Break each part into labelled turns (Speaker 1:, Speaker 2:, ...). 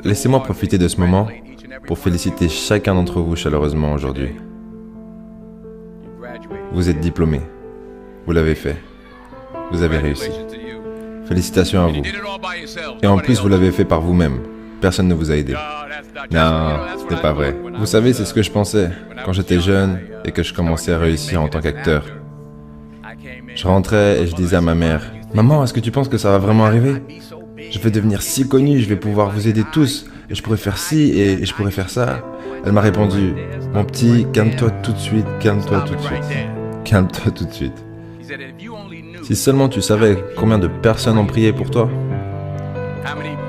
Speaker 1: Laissez-moi profiter de ce moment pour féliciter chacun d'entre vous chaleureusement aujourd'hui. Vous êtes diplômés. Vous l'avez fait. Vous avez réussi. Félicitations à vous. Et en plus, vous l'avez fait par vous-même. Personne ne vous a aidé. Non, ce n'est pas vrai. Vous savez, c'est ce que je pensais quand j'étais jeune et que je commençais à réussir en tant qu'acteur. Je rentrais et je disais à ma mère, « Maman, est-ce que tu penses que ça va vraiment arriver? Je vais devenir si connu, je vais pouvoir vous aider tous, et je pourrais faire ci et je pourrais faire ça. » Elle m'a répondu, « Mon petit, calme-toi tout de suite, calme-toi tout de suite. Calme-toi tout de suite. Si seulement tu savais combien de personnes ont prié pour toi,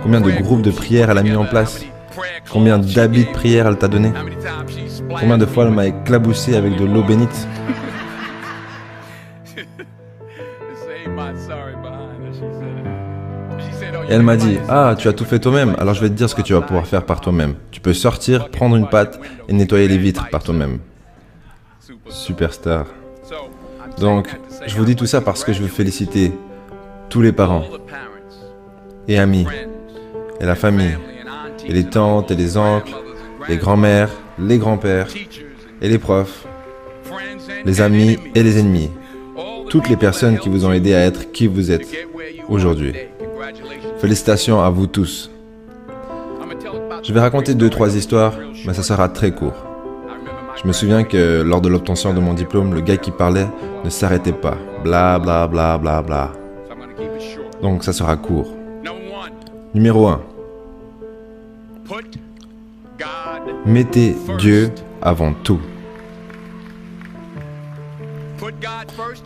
Speaker 1: combien de groupes de prière elle a mis en place, combien d'habits de prière elle t'a donné, combien de fois elle m'a éclaboussé avec de l'eau bénite. » Et elle m'a dit, « Ah, tu as tout fait toi-même, alors je vais te dire ce que tu vas pouvoir faire par toi-même. Tu peux sortir, prendre une pâte et nettoyer les vitres par toi-même. » Superstar. Donc, je vous dis tout ça parce que je veux féliciter tous les parents et amis, et la famille, et les tantes et les oncles, les grands-mères, les grands-pères, et les profs, les amis et les ennemis. Toutes les personnes qui vous ont aidé à être qui vous êtes aujourd'hui. Félicitations à vous tous. Je vais raconter 2-3 histoires, mais ça sera très court. Je me souviens que lors de l'obtention de mon diplôme, le gars qui parlait ne s'arrêtait pas. Bla bla bla bla bla. Donc ça sera court. Numéro 1. Mettez Dieu avant tout.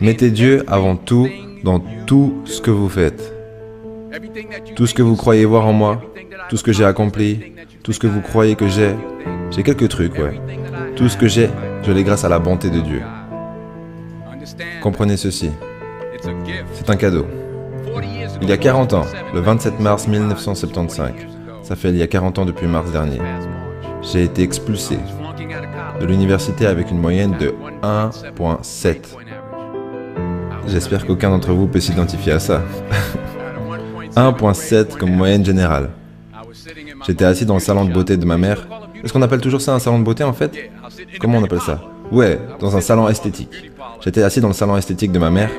Speaker 1: Mettez Dieu avant tout dans tout ce que vous faites. Tout ce que vous croyez voir en moi, tout ce que j'ai accompli, tout ce que vous croyez que j'ai quelques trucs, ouais. Tout ce que j'ai, je l'ai grâce à la bonté de Dieu. Comprenez ceci. C'est un cadeau. Il y a 40 ans, le 27 mars 1975, ça fait il y a 40 ans depuis mars dernier, j'ai été expulsé de l'université avec une moyenne de 1.7. J'espère qu'aucun d'entre vous peut s'identifier à ça. 1.7 comme moyenne générale. J'étais assis dans le salon de beauté de ma mère. Est-ce qu'on appelle toujours ça un salon de beauté en fait? Comment on appelle ça? Ouais, dans un salon esthétique. J'étais assis dans le salon esthétique de ma mère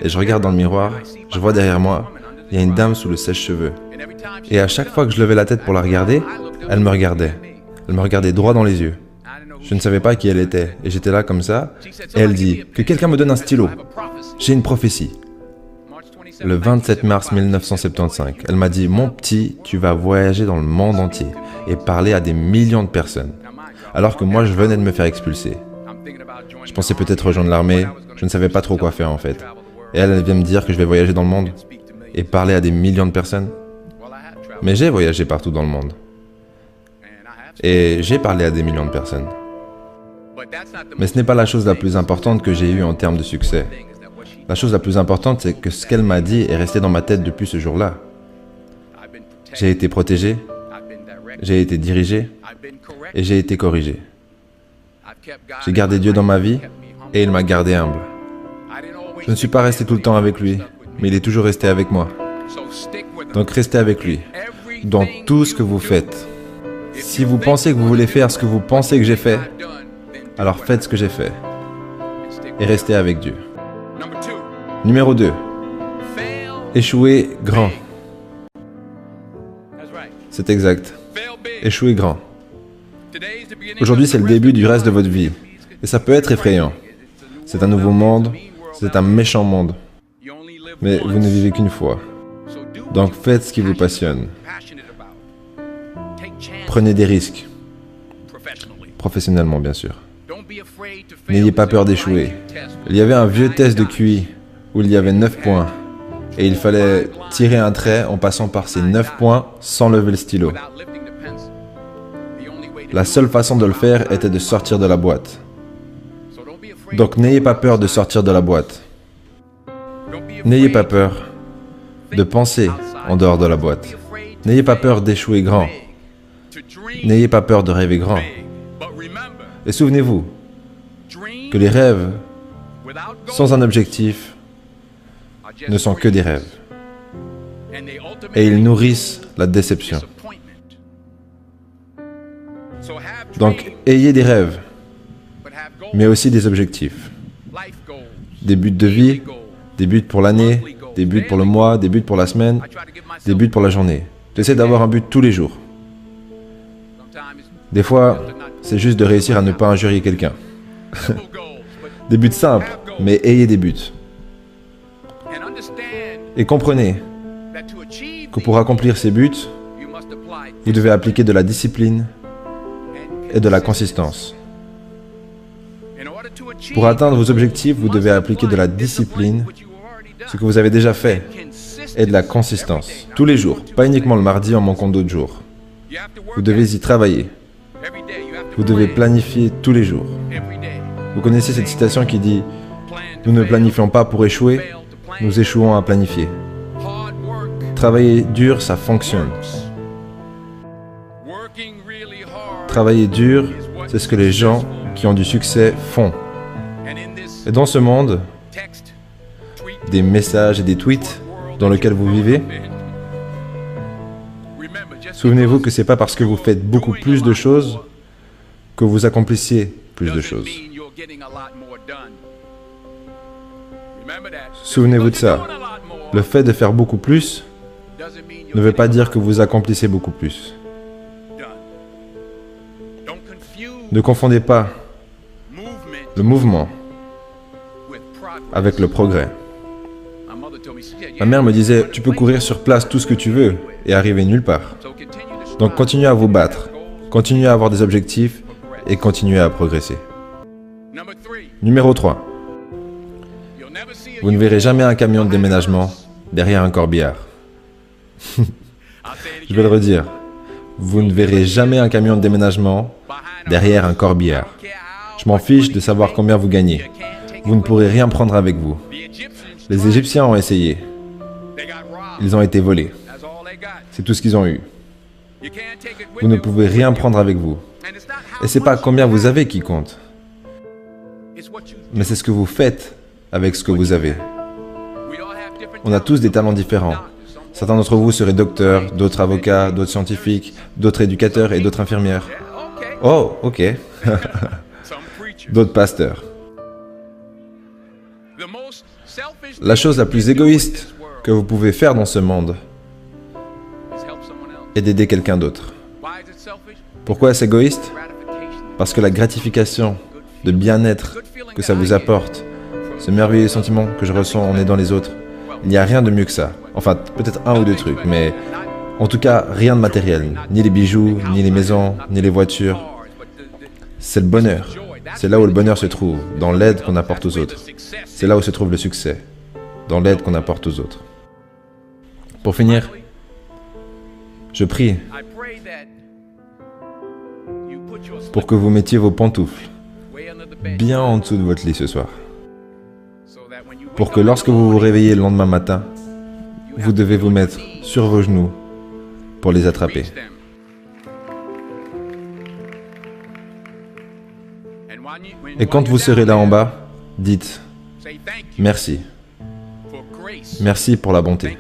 Speaker 1: et je regarde dans le miroir, je vois derrière moi, il y a une dame sous le sèche-cheveux. Et à chaque fois que je levais la tête pour la regarder, elle me regardait. Elle me regardait droit dans les yeux. Je ne savais pas qui elle était et j'étais là comme ça et elle dit « Que quelqu'un me donne un stylo. J'ai une prophétie. » Le 27 mars 1975, elle m'a dit « Mon petit, tu vas voyager dans le monde entier et parler à des millions de personnes. » Alors que moi, je venais de me faire expulser. Je pensais peut-être rejoindre l'armée, je ne savais pas trop quoi faire en fait. Et elle vient me dire que je vais voyager dans le monde et parler à des millions de personnes. Mais j'ai voyagé partout dans le monde. Et j'ai parlé à des millions de personnes. Mais ce n'est pas la chose la plus importante que j'ai eue en termes de succès. La chose la plus importante, c'est que ce qu'elle m'a dit est resté dans ma tête depuis ce jour-là. J'ai été protégé, j'ai été dirigé et j'ai été corrigé. J'ai gardé Dieu dans ma vie et il m'a gardé humble. Je ne suis pas resté tout le temps avec lui, mais il est toujours resté avec moi. Donc restez avec lui, dans tout ce que vous faites. Si vous pensez que vous voulez faire ce que vous pensez que j'ai fait, alors faites ce que j'ai fait. Et restez avec Dieu. Numéro 2. Échouez grand. C'est exact. Échouez grand. Aujourd'hui, c'est le début du reste de votre vie. Et ça peut être effrayant. C'est un nouveau monde. C'est un méchant monde. Mais vous ne vivez qu'une fois. Donc faites ce qui vous passionne. Prenez des risques. Professionnellement, bien sûr. N'ayez pas peur d'échouer. Il y avait un vieux test de QI où il y avait 9 points. Et il fallait tirer un trait en passant par ces 9 points sans lever le stylo. La seule façon de le faire était de sortir de la boîte. Donc n'ayez pas peur de sortir de la boîte. N'ayez pas peur de penser en dehors de la boîte. N'ayez pas peur d'échouer grand. N'ayez pas peur de rêver grand. Et souvenez-vous que les rêves sans un objectif ne sont que des rêves. Et ils nourrissent la déception. Donc, ayez des rêves, mais aussi des objectifs. Des buts de vie, des buts pour l'année, des buts pour le mois, des buts pour la semaine, des buts pour la journée. J'essaie d'avoir un but tous les jours. Des fois, c'est juste de réussir à ne pas injurier quelqu'un. Des buts simples, mais ayez des buts. Et comprenez que pour accomplir ces buts, vous devez appliquer de la discipline et de la consistance. Pour atteindre vos objectifs, vous devez appliquer de la discipline, ce que vous avez déjà fait, et de la consistance. Tous les jours, pas uniquement le mardi en manquant d'autres jours. Vous devez y travailler. Vous devez planifier tous les jours. Vous connaissez cette citation qui dit « Nous ne planifions pas pour échouer, nous échouons à planifier. » Travailler dur, ça fonctionne. Travailler dur, c'est ce que les gens qui ont du succès font. Et dans ce monde, des messages et des tweets dans lequel vous vivez, souvenez-vous que ce n'est pas parce que vous faites beaucoup plus de choses que vous accomplissez plus de choses. Souvenez-vous de ça. Le fait de faire beaucoup plus ne veut pas dire que vous accomplissez beaucoup plus. Ne confondez pas le mouvement avec le progrès. Ma mère me disait, tu peux courir sur place tout ce que tu veux et arriver nulle part. Donc continuez à vous battre, continuez à avoir des objectifs et continuez à progresser. Numéro 3. Vous ne verrez jamais un camion de déménagement derrière un corbillard. Je vais le redire. Vous ne verrez jamais un camion de déménagement derrière un corbillard. Je m'en fiche de savoir combien vous gagnez. Vous ne pourrez rien prendre avec vous. Les Égyptiens ont essayé. Ils ont été volés. C'est tout ce qu'ils ont eu. Vous ne pouvez rien prendre avec vous. Et ce n'est pas combien vous avez qui compte. Mais c'est ce que vous faites avec ce que vous avez. On a tous des talents différents. Certains d'entre vous seraient docteurs, d'autres avocats, d'autres scientifiques, d'autres éducateurs et d'autres infirmières. Oh, ok. D'autres pasteurs. La chose la plus égoïste que vous pouvez faire dans ce monde est d'aider quelqu'un d'autre. Pourquoi est-ce égoïste? Parce que la gratification de bien-être que ça vous apporte, ce merveilleux sentiment que je ressens en aidant les autres, il n'y a rien de mieux que ça. Enfin, peut-être un ou deux trucs, mais en tout cas, rien de matériel. Ni les bijoux, ni les maisons, ni les voitures. C'est le bonheur. C'est là où le bonheur se trouve, dans l'aide qu'on apporte aux autres. C'est là où se trouve le succès, dans l'aide qu'on apporte aux autres. Pour finir, je prie pour que vous mettiez vos pantoufles bien en dessous de votre lit ce soir. Pour que lorsque vous vous réveillez le lendemain matin, vous devez vous mettre sur vos genoux pour les attraper. Et quand vous serez là en bas, dites « Merci. Merci pour la bonté.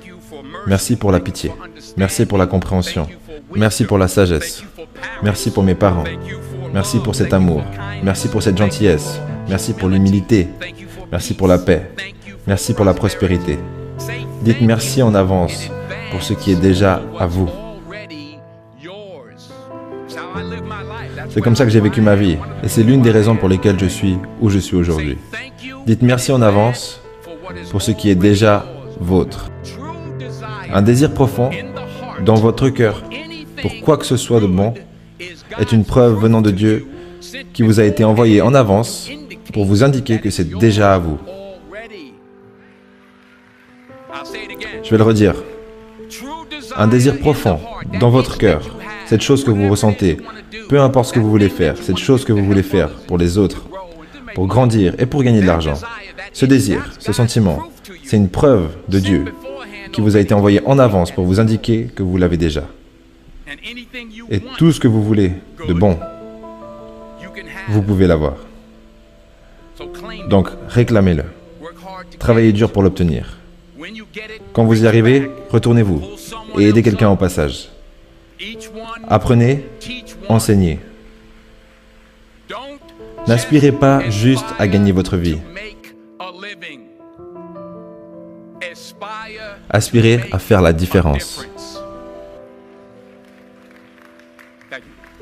Speaker 1: Merci pour la pitié. Merci pour la compréhension. Merci pour la sagesse. Merci pour mes parents. Merci pour cet amour. Merci pour cette gentillesse. Merci pour l'humilité. Merci pour la paix. Merci pour la prospérité. Dites merci en avance pour ce qui est déjà à vous. C'est comme ça que j'ai vécu ma vie, et c'est l'une des raisons pour lesquelles je suis où je suis aujourd'hui. Dites merci en avance pour ce qui est déjà vôtre. Un désir profond dans votre cœur pour quoi que ce soit de bon est une preuve venant de Dieu qui vous a été envoyée en avance pour vous indiquer que c'est déjà à vous. Je vais le redire. Un désir profond dans votre cœur, cette chose que vous ressentez, peu importe ce que vous voulez faire, cette chose que vous voulez faire pour les autres, pour grandir et pour gagner de l'argent. Ce désir, ce sentiment, c'est une preuve de Dieu qui vous a été envoyé en avance pour vous indiquer que vous l'avez déjà. Et tout ce que vous voulez de bon, vous pouvez l'avoir. Donc, réclamez-le. Travaillez dur pour l'obtenir. Quand vous y arrivez, retournez-vous. et aider quelqu'un au passage. Apprenez, enseignez. N'aspirez pas juste à gagner votre vie. Aspirez à faire la différence.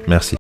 Speaker 1: Merci.